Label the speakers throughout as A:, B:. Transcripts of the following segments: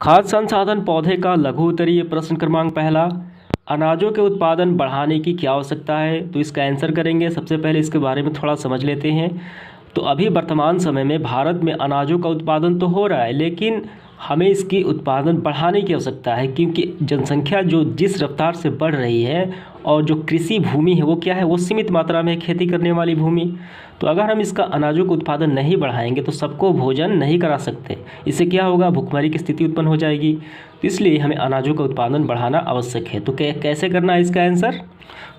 A: खाद्य संसाधन पौधे का लघु उत्तरीय प्रश्न क्रमांक पहला, अनाजों के उत्पादन बढ़ाने की क्या आवश्यकता है। तो इसका आंसर करेंगे। सबसे पहले इसके बारे में थोड़ा समझ लेते हैं। तो अभी वर्तमान समय में भारत में अनाजों का उत्पादन तो हो रहा है, लेकिन हमें इसकी उत्पादन बढ़ाने की आवश्यकता है, क्योंकि जनसंख्या जो जिस रफ्तार से बढ़ रही है और जो कृषि भूमि है वो क्या है, वो सीमित मात्रा में खेती करने वाली भूमि। तो अगर हम इसका अनाजों का उत्पादन नहीं बढ़ाएंगे तो सबको भोजन नहीं करा सकते। इससे क्या होगा, भुखमरी की स्थिति उत्पन्न हो जाएगी। तो इसलिए हमें अनाजों का उत्पादन बढ़ाना आवश्यक है। तो कैसे करना है इसका आंसर?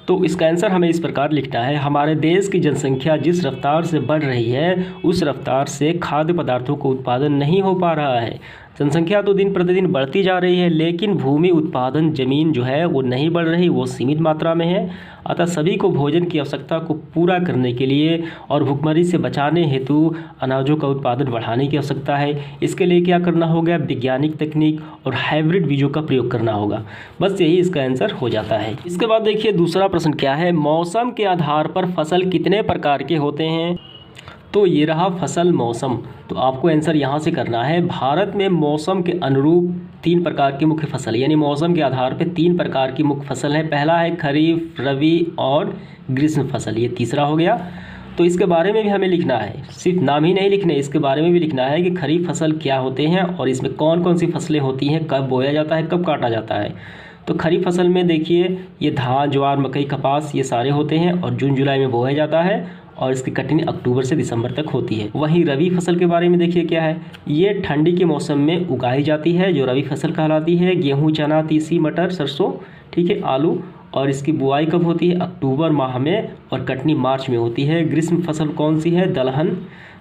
A: तो इसका आंसर हमें इस प्रकार लिखना है, हमारे देश की जनसंख्या जिस रफ्तार से बढ़ रही है उस रफ्तार से खाद्य पदार्थों का उत्पादन नहीं हो पा रहा है। जनसंख्या तो दिन प्रतिदिन बढ़ती जा रही है, लेकिन भूमि उत्पादन ज़मीन जो है वो नहीं बढ़ रही, वो सीमित मात्रा में है। अतः सभी को भोजन की आवश्यकता को पूरा करने के लिए और भुखमरी से बचाने हेतु अनाजों का उत्पादन बढ़ाने की आवश्यकता है। इसके लिए क्या करना होगा, वैज्ञानिक तकनीक और हाइब्रिड बीजों का प्रयोग करना होगा। बस यही इसका आंसर हो जाता है। इसके बाद देखिए दूसरा प्रश्न क्या है, मौसम के आधार पर फसल कितने प्रकार के होते हैं। तो ये रहा फसल मौसम। तो आपको आंसर यहाँ से करना है, भारत में मौसम के अनुरूप 3 प्रकार की मुख्य फसल, यानी मौसम के आधार पर 3 प्रकार की मुख्य फसल है। पहला है खरीफ, रबी और ग्रीष्म फसल, ये तीसरा हो गया। तो इसके बारे में भी हमें लिखना है, सिर्फ नाम ही नहीं लिखने, इसके बारे में भी लिखना है कि खरीफ फसल क्या होते हैं और इसमें कौन कौन सी फसलें होती हैं, कब बोया जाता है, कब काटा जाता है। तो खरीफ फसल में देखिए ये धान, ज्वार, मकई, कपास ये सारे होते हैं और जून जुलाई में बोया जाता है और इसकी कटनी अक्टूबर से दिसंबर तक होती है। वहीं रबी फसल के बारे में देखिए क्या है, ये ठंडी के मौसम में उगाई जाती है, जो रबी फसल कहलाती है। गेहूँ, चना, तीसी, मटर, सरसों, ठीक है, आलू। और इसकी बुआई कब होती है, अक्टूबर माह में, और कटनी मार्च में होती है। ग्रीष्म फसल कौन सी है, दलहन,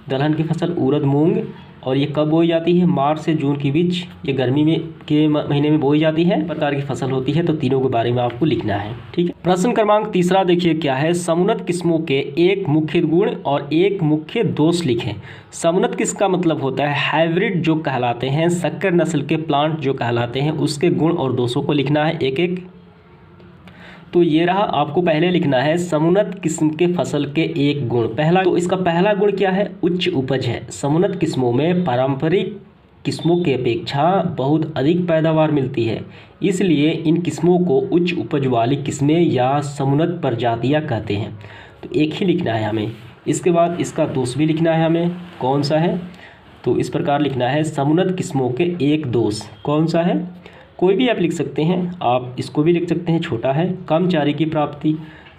A: दलहन की फसल, उड़द, मूंग, और ये कब बोई जाती है, मार्च से जून के बीच, ये गर्मी में के महीने में बोई जाती है। प्रकार की फसल होती है। तो तीनों के बारे में आपको लिखना है, ठीक है। प्रश्न क्रमांक तीसरा देखिए क्या है, समुन्नत किस्मों के एक मुख्य गुण और एक मुख्य दोष लिखें। समुन्नत किस्म का मतलब होता है हाइब्रिड जो कहलाते हैं, शक्कर नस्ल के प्लांट जो कहलाते हैं, उसके गुण और दोषों को लिखना है एक एक। तो ये रहा, आपको पहले लिखना है समुन्नत किस्म के फसल के एक गुण। पहला, तो इसका पहला गुण क्या है, उच्च उपज है। समुन्नत किस्मों में पारंपरिक किस्मों की अपेक्षा बहुत अधिक पैदावार मिलती है, इसलिए इन किस्मों को उच्च उपज वाली किस्में या समुन्नत प्रजातियां कहते हैं। तो एक ही लिखना है हमें। इसके बाद इसका दोष भी लिखना है हमें, कौन सा है। तो इस प्रकार लिखना है, समुन्नत किस्मों के एक दोष कौन सा है, कोई भी आप लिख सकते हैं, आप इसको भी लिख सकते हैं, छोटा है। कम चारे की प्राप्ति,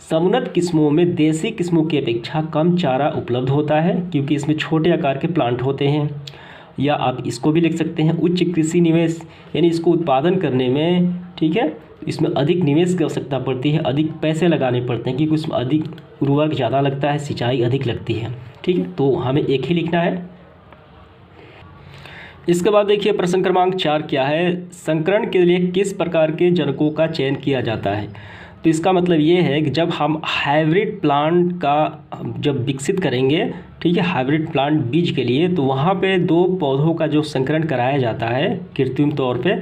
A: समुन्नत किस्मों में देसी किस्मों की अपेक्षा कम चारा उपलब्ध होता है, क्योंकि इसमें छोटे आकार के प्लांट होते हैं। या आप इसको भी लिख सकते हैं, उच्च कृषि निवेश, यानी इसको उत्पादन करने में, ठीक है, इसमें अधिक निवेश की आवश्यकता पड़ती है, अधिक पैसे लगाने पड़ते हैं, क्योंकि उसमें अधिक उर्वरक ज़्यादा लगता है, सिंचाई अधिक लगती है, ठीक है। तो हमें एक ही लिखना है। इसके बाद देखिए प्रश्न क्रमांक 4 क्या है, संकरण के लिए किस प्रकार के जनकों का चयन किया जाता है। तो इसका मतलब ये है कि जब हम हाइब्रिड प्लांट का जब विकसित करेंगे, ठीक है, हाइब्रिड प्लांट बीज के लिए, तो वहाँ पे 2 पौधों का जो संकरण कराया जाता है कृत्रिम तौर पे,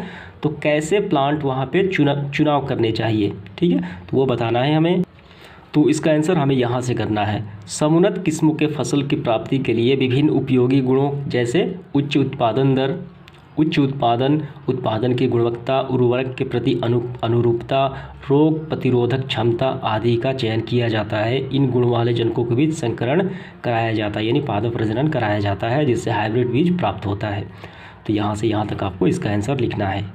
A: तो कैसे प्लांट वहाँ पे चुनाव करने चाहिए, ठीक है, तो वो बताना है हमें। तो इसका आंसर हमें यहाँ से करना है, समुन्नत किस्मों के फसल की प्राप्ति के लिए विभिन्न उपयोगी गुणों जैसे उच्च उत्पादन दर, उच्च उत्पादन, उत्पादन की गुणवत्ता, उर्वरक के प्रति अनुरूपता, रोग प्रतिरोधक क्षमता आदि का चयन किया जाता है। इन गुण वाले जनकों के बीच संकरण कराया जाता है, यानी पादप प्रजनन कराया जाता है, जिससे हाइब्रिड बीज प्राप्त होता है। तो यहाँ से यहाँ तक आपको इसका आंसर लिखना है।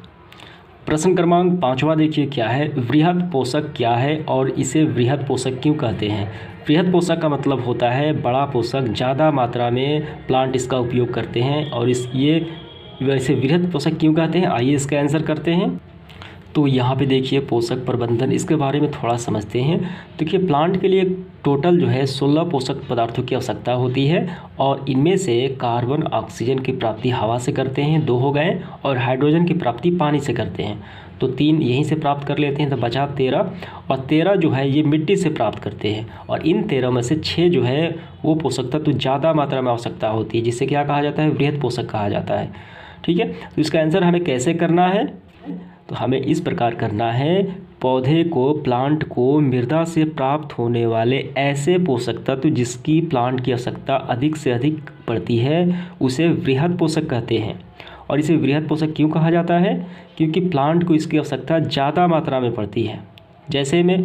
A: प्रश्न क्रमांक 5वां देखिए क्या है, वृहद पोषक क्या है और इसे वृहद पोषक क्यों कहते हैं। वृहद पोषक का मतलब होता है बड़ा पोषक, ज़्यादा मात्रा में प्लांट इसका उपयोग करते हैं, और ये वैसे वृहद पोषक क्यों कहते हैं, आइए इसका आंसर करते हैं। तो यहाँ पे देखिए पोषक प्रबंधन, इसके बारे में थोड़ा समझते हैं। देखिए प्लांट के लिए टोटल जो है 16 पोषक पदार्थों की आवश्यकता होती है, और इनमें से कार्बन, ऑक्सीजन की प्राप्ति हवा से करते हैं, 2 हो गए, और हाइड्रोजन की प्राप्ति पानी से करते हैं, तो 3 यहीं से प्राप्त कर लेते हैं, तो बचा 13, और 13 जो है ये मिट्टी से प्राप्त करते हैं, और इन 13 में से 6 जो है वो पोषक तत्व तो ज़्यादा मात्रा में आवश्यकता होती है, जिससे क्या कहा जाता है, वृहद पोषक कहा जाता है, ठीक है। तो इसका आंसर हमें कैसे करना है, तो हमें इस प्रकार करना है, पौधे को, प्लांट को मृदा से प्राप्त होने वाले ऐसे पोषक तत्व जिसकी प्लांट की आवश्यकता अधिक से अधिक पड़ती है, उसे वृहद पोषक कहते हैं। और इसे वृहद पोषक क्यों कहा जाता है? क्योंकि प्लांट को इसकी आवश्यकता ज़्यादा मात्रा में पड़ती है, जैसे में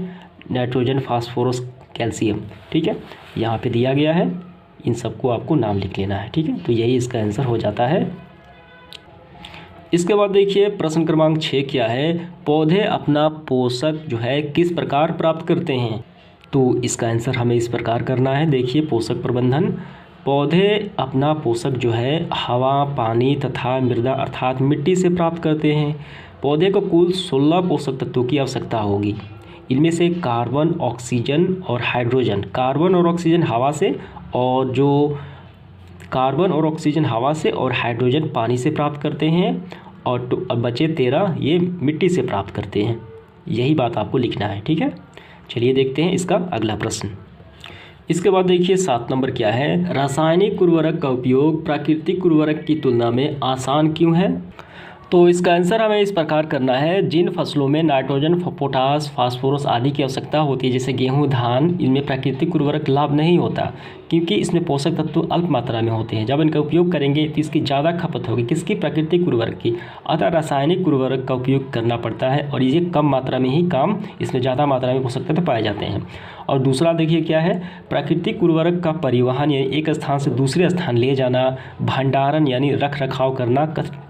A: नाइट्रोजन, फास्फोरस, कैल्शियम। ठीक है, यहाँ पे दिया गया है, इन सबको आपको नाम लिख लेना है। ठीक है, तो यही इसका आंसर हो जाता है। इसके बाद देखिए प्रश्न क्रमांक 6 क्या है? पौधे अपना पोषक जो है किस प्रकार प्राप्त करते हैं? तो इसका आंसर हमें इस प्रकार करना है। देखिए पोषक प्रबंधन, पौधे अपना पोषक जो है हवा, पानी तथा मृदा अर्थात मिट्टी से प्राप्त करते हैं। पौधे को कुल 16 पोषक तत्वों की आवश्यकता होगी। इनमें से कार्बन, ऑक्सीजन और हाइड्रोजन, कार्बन और ऑक्सीजन हवा से, और जो कार्बन और ऑक्सीजन हवा से और हाइड्रोजन पानी से प्राप्त करते हैं, और बचे 13 ये मिट्टी से प्राप्त करते हैं। यही बात आपको लिखना है। ठीक है, चलिए देखते हैं इसका अगला प्रश्न। इसके बाद देखिए 7 नंबर क्या है? रासायनिक उर्वरक का उपयोग प्राकृतिक उर्वरक की तुलना में आसान क्यों है? तो इसका आंसर हमें इस प्रकार करना है। जिन फसलों में नाइट्रोजन, पोटास, फास्फोरस आदि की आवश्यकता होती है, जैसे गेहूं, धान, इनमें प्राकृतिक उर्वरक लाभ नहीं होता, क्योंकि इसमें पोषक तत्व अल्प मात्रा में होते हैं। जब इनका उपयोग करेंगे तो इसकी ज़्यादा खपत होगी, किसकी? प्राकृतिक उर्वरक की। अतः रासायनिक उर्वरक का उपयोग करना पड़ता है, और ये कम मात्रा में ही काम, इसमें ज़्यादा मात्रा में पोषक तत्व पाए जाते हैं। और दूसरा देखिए क्या है? प्राकृतिक उर्वरक का परिवहन यानी एक स्थान से दूसरे स्थान ले जाना, भंडारण यानी रख रखाव करना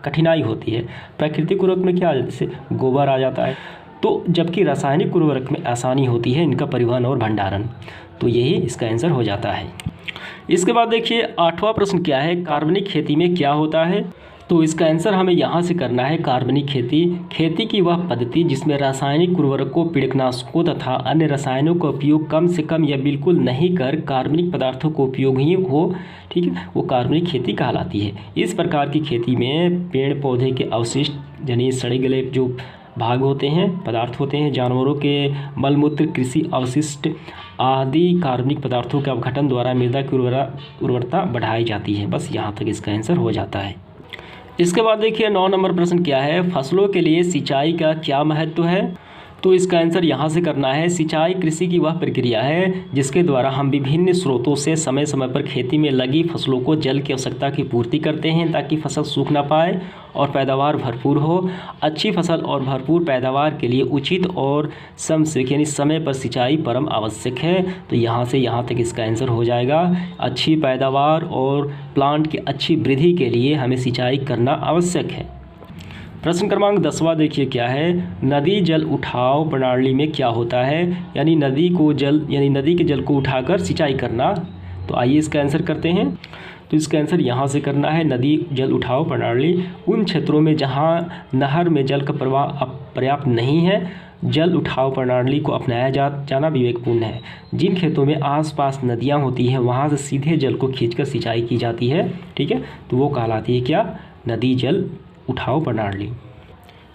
A: कठिनाई होती है। प्राकृतिक उर्वरक में क्या आ जाता है? जैसे गोबर आ जाता है, तो जबकि रासायनिक उर्वरक में आसानी होती है इनका परिवहन और भंडारण। तो यही इसका आंसर हो जाता है। इसके बाद देखिए 8वां प्रश्न क्या है? कार्बनिक खेती में क्या होता है? तो इसका आंसर हमें यहाँ से करना है। कार्बनिक खेती, खेती की वह पद्धति जिसमें रासायनिक उर्वरकों, कीटनाशकों तथा अन्य रसायनों का उपयोग कम से कम या बिल्कुल नहीं कर कार्बनिक पदार्थों को उपयोग ही हो। ठीक है, वो कार्बनिक खेती कहलाती है। इस प्रकार की खेती में पेड़ पौधे के अवशिष्ट यानी सड़े गले जो भाग होते हैं, पदार्थ होते हैं, जानवरों के मलमूत्र, कृषि अवशिष्ट आदि कार्बनिक पदार्थों के अपघटन द्वारा मृदा की उर्वरता बढ़ाई जाती है। बस यहाँ तक इसका आंसर हो जाता है। इसके बाद देखिए 9 नंबर प्रश्न क्या है? फसलों के लिए सिंचाई का क्या महत्व है? तो इसका आंसर यहाँ से करना है। सिंचाई कृषि की वह प्रक्रिया है जिसके द्वारा हम विभिन्न स्रोतों से समय समय पर खेती में लगी फसलों को जल की आवश्यकता की पूर्ति करते हैं, ताकि फसल सूख ना पाए और पैदावार भरपूर हो। अच्छी फसल और भरपूर पैदावार के लिए उचित और समशीतोष्ण यानी समय पर सिंचाई परम आवश्यक है। तो यहाँ से यहाँ तक इसका आंसर हो जाएगा। अच्छी पैदावार और प्लांट की अच्छी वृद्धि के लिए हमें सिंचाई करना आवश्यक है। प्रश्न क्रमांक 10वां देखिए क्या है? नदी जल उठाव प्रणाली में क्या होता है? यानी नदी के जल को उठाकर सिंचाई करना। तो आइए इसका आंसर करते हैं। तो इसका आंसर यहाँ से करना है। नदी जल उठाव प्रणाली उन क्षेत्रों में जहाँ नहर में जल का प्रवाह पर्याप्त नहीं है, जल उठाव प्रणाली को अपनाया जाना विवेकपूर्ण है। जिन खेतों में आसपास नदियाँ होती हैं वहाँ से सीधे जल को खींचकर सिंचाई की जाती है। ठीक है, तो वो कहलाती है क्या? नदी जल उठाव प्रणाली।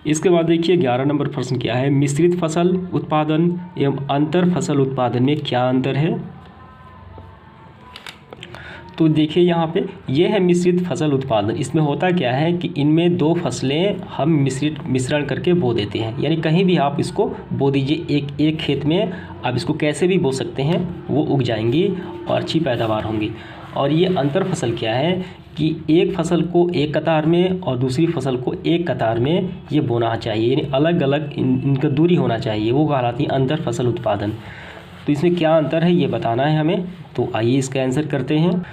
A: इसके बाद देखिए 11 नंबर प्रश्न क्या है? मिश्रित फसल उत्पादन एवं अंतर फसल उत्पादन में क्या अंतर है? तो देखिए यहाँ पे ये है मिश्रित फसल उत्पादन। इसमें होता क्या है कि इनमें 2 फसलें हम मिश्रण करके बो देते हैं, यानी कहीं भी आप इसको बो दीजिए। एक खेत में आप इसको कैसे भी बो सकते हैं, वो उग जाएंगी और अच्छी पैदावार होंगी। और ये अंतर फसल क्या है कि एक फसल को एक कतार में और दूसरी फसल को एक कतार में ये बोना चाहिए, यानी अलग अलग इनका दूरी होना चाहिए, वो कहलाती है अंतर फसल उत्पादन। तो इसमें क्या अंतर है ये बताना है हमें। तो आइए इसका आंसर करते हैं।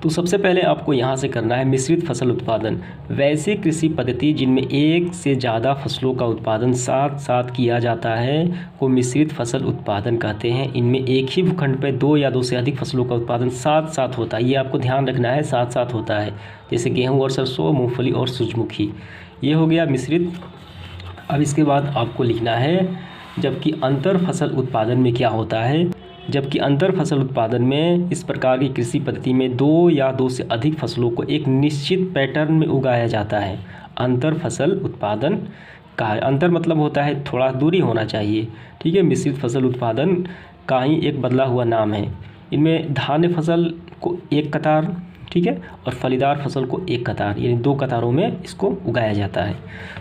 A: तो सबसे पहले आपको यहाँ से करना है मिश्रित फसल उत्पादन। वैसी कृषि पद्धति जिनमें एक से ज़्यादा फसलों का उत्पादन साथ साथ किया जाता है को मिश्रित फसल उत्पादन कहते हैं। इनमें एक ही भूखंड पर 2 या 2 से अधिक फसलों का उत्पादन साथ साथ होता है। ये आपको ध्यान रखना है, साथ साथ होता है, जैसे गेहूँ और सरसों, मूँगफली और सूरजमुखी। ये हो गया मिश्रित। अब इसके बाद आपको लिखना है जबकि अंतर फसल उत्पादन में क्या होता है। जबकि अंतर फसल उत्पादन में इस प्रकार की कृषि पद्धति में 2 या 2 से अधिक फसलों को एक निश्चित पैटर्न में उगाया जाता है। अंतर फसल उत्पादन का अंतर मतलब होता है थोड़ा दूरी होना चाहिए। ठीक है, मिश्रित फसल उत्पादन का ही एक बदला हुआ नाम है। इनमें धान्य फसल को एक कतार, ठीक है, और फलीदार फसल को एक कतार, यानी 2 कतारों में इसको उगाया जाता है।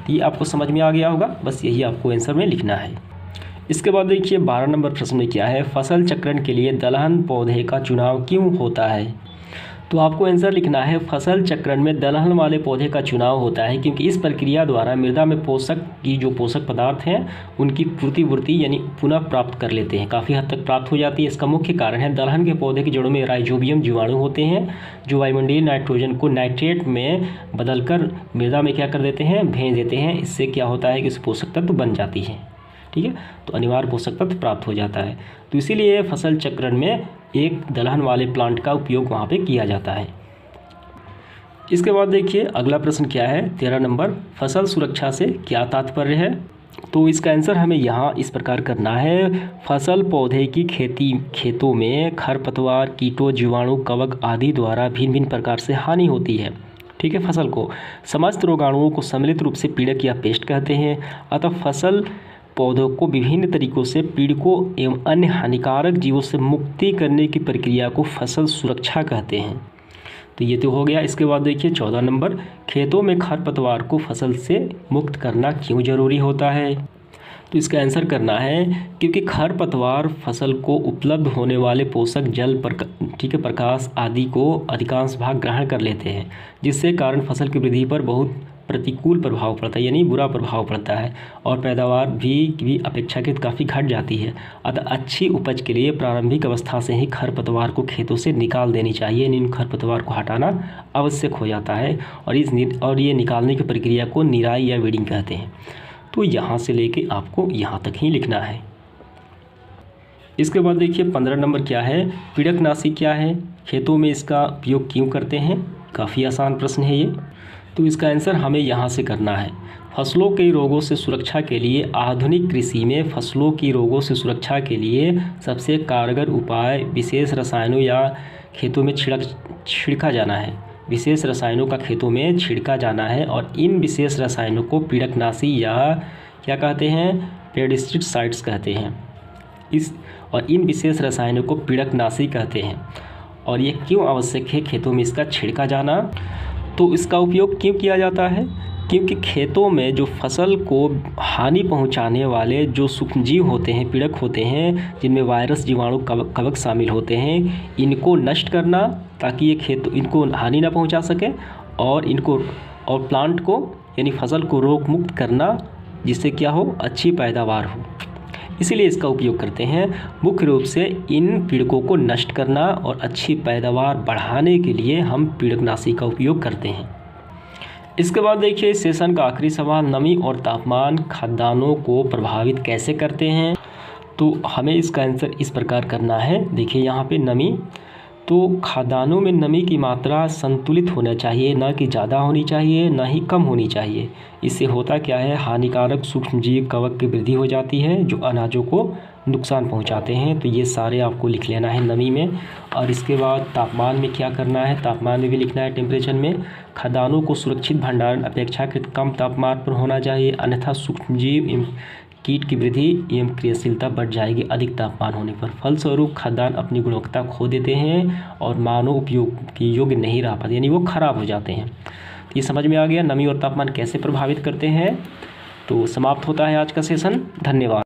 A: तो ये आपको समझ में आ गया होगा, बस यही आपको आंसर में लिखना है। इसके बाद देखिए 12 नंबर प्रश्न में क्या है? फसल चक्रण के लिए दलहन पौधे का चुनाव क्यों होता है? तो आपको आंसर लिखना है फसल चक्रण में दलहन वाले पौधे का चुनाव होता है, क्योंकि इस प्रक्रिया द्वारा मृदा में पोषक पदार्थ हैं उनकी पूर्ति यानी पुनः प्राप्त कर लेते हैं, काफ़ी हद तक प्राप्त हो जाती है। इसका मुख्य कारण है दलहन के पौधे की जड़ों में राइजोबियम जीवाणु होते हैं जो वायुमंडलीय नाइट्रोजन को नाइट्रेट में बदलकर मृदा में क्या कर देते हैं, भेज देते हैं। इससे क्या होता है कि उस पोषक तत्व बन जाती है, ठीक है, तो अनिवार्य पोषक तत्व प्राप्त हो जाता है। तो इसीलिए फसल चक्रण में एक दलहन वाले प्लांट का उपयोग वहाँ पे किया जाता है। इसके बाद देखिए अगला प्रश्न क्या है, 13 नंबर, फसल सुरक्षा से क्या तात्पर्य है। तो इसका आंसर हमें यहाँ इस प्रकार करना है, फसल पौधे की खेतों में खरपतवार, कीटों, जीवाणु, कवक आदि द्वारा भिन्न भिन्न प्रकार से हानि होती है, ठीक है। फसल को समस्त रोगाणुओं को सम्मिलित रूप से पीड़क या पेस्ट कहते हैं। अतः फसल पौधों को विभिन्न तरीकों से पीड़कों एवं अन्य हानिकारक जीवों से मुक्ति करने की प्रक्रिया को फसल सुरक्षा कहते हैं। तो ये तो हो गया। इसके बाद देखिए 14 नंबर, खेतों में खरपतवार को फसल से मुक्त करना क्यों जरूरी होता है। तो इसका आंसर करना है क्योंकि खरपतवार फसल को उपलब्ध होने वाले पोषक जल ठीक है, प्रकाश आदि को अधिकांश भाग ग्रहण कर लेते हैं, जिससे कारण फसल की वृद्धि पर बहुत प्रतिकूल प्रभाव पड़ता है, यानी बुरा प्रभाव पड़ता है और पैदावार भी अपेक्षाकृत काफ़ी घट जाती है। अतः अच्छी उपज के लिए प्रारंभिक अवस्था से ही खरपतवार को खेतों से निकाल देनी चाहिए। इन खरपतवार को हटाना आवश्यक हो जाता है और ये निकालने की प्रक्रिया को निराई या वीडिंग कहते हैं। तो यहाँ से लेके आपको यहाँ तक ही लिखना है। इसके बाद देखिए 15 नंबर क्या है, पीड़कनाशी क्या है, खेतों में इसका उपयोग क्यों करते हैं। काफ़ी आसान प्रश्न है ये। तो इसका आंसर हमें यहाँ से करना है, फसलों के रोगों से सुरक्षा के लिए आधुनिक कृषि में फसलों की रोगों से सुरक्षा के लिए सबसे कारगर उपाय विशेष रसायनों या खेतों में छिड़का जाना है। विशेष रसायनों का खेतों में छिड़का जाना है और इन विशेष रसायनों को पीड़कनाशी या क्या कहते हैं, पेस्टिसाइड्स कहते हैं। इन विशेष रसायनों को पीड़कनाशी कहते हैं। और ये क्यों आवश्यक है खेतों में इसका छिड़का जाना। तो इसका उपयोग क्यों किया जाता है, क्योंकि खेतों में जो फसल को हानि पहुंचाने वाले जो सूक्ष्मजीव होते हैं, पीड़क होते हैं, जिनमें वायरस, जीवाणु, कवक शामिल होते हैं, इनको नष्ट करना ताकि ये खेत इनको हानि ना पहुंचा सके और प्लांट को यानी फसल को रोग मुक्त करना, जिससे क्या हो, अच्छी पैदावार हो। इसीलिए इसका उपयोग करते हैं। मुख्य रूप से इन पीड़कों को नष्ट करना और अच्छी पैदावार बढ़ाने के लिए हम पीड़कनाशी का उपयोग करते हैं। इसके बाद देखिए इस सेशन का आखिरी सवाल, नमी और तापमान खाद्यान्नों को प्रभावित कैसे करते हैं। तो हमें इसका आंसर इस प्रकार करना है। देखिए यहाँ पे नमी, तो खाद्यान्नों में नमी की मात्रा संतुलित होना चाहिए, ना कि ज़्यादा होनी चाहिए ना ही कम होनी चाहिए। इससे होता क्या है, हानिकारक सूक्ष्मजीव, कवक की वृद्धि हो जाती है जो अनाजों को नुकसान पहुंचाते हैं। तो ये सारे आपको लिख लेना है नमी में। और इसके बाद तापमान में क्या करना है, तापमान में भी लिखना है टेम्परेचर में। खाद्यान्नों को सुरक्षित भंडारण अपेक्षाकृत कम तापमान पर होना चाहिए, अन्यथा सूक्ष्मजीव कीट की वृद्धि एवं क्रियाशीलता बढ़ जाएगी अधिक तापमान होने पर। फलस्वरूप खाद्यान्न अपनी गुणवत्ता खो देते हैं और मानव उपयोग के योग्य नहीं रह पाते, यानी वो खराब हो जाते हैं। तो ये समझ में आ गया नमी और तापमान कैसे प्रभावित करते हैं। तो समाप्त होता है आज का सेशन। धन्यवाद।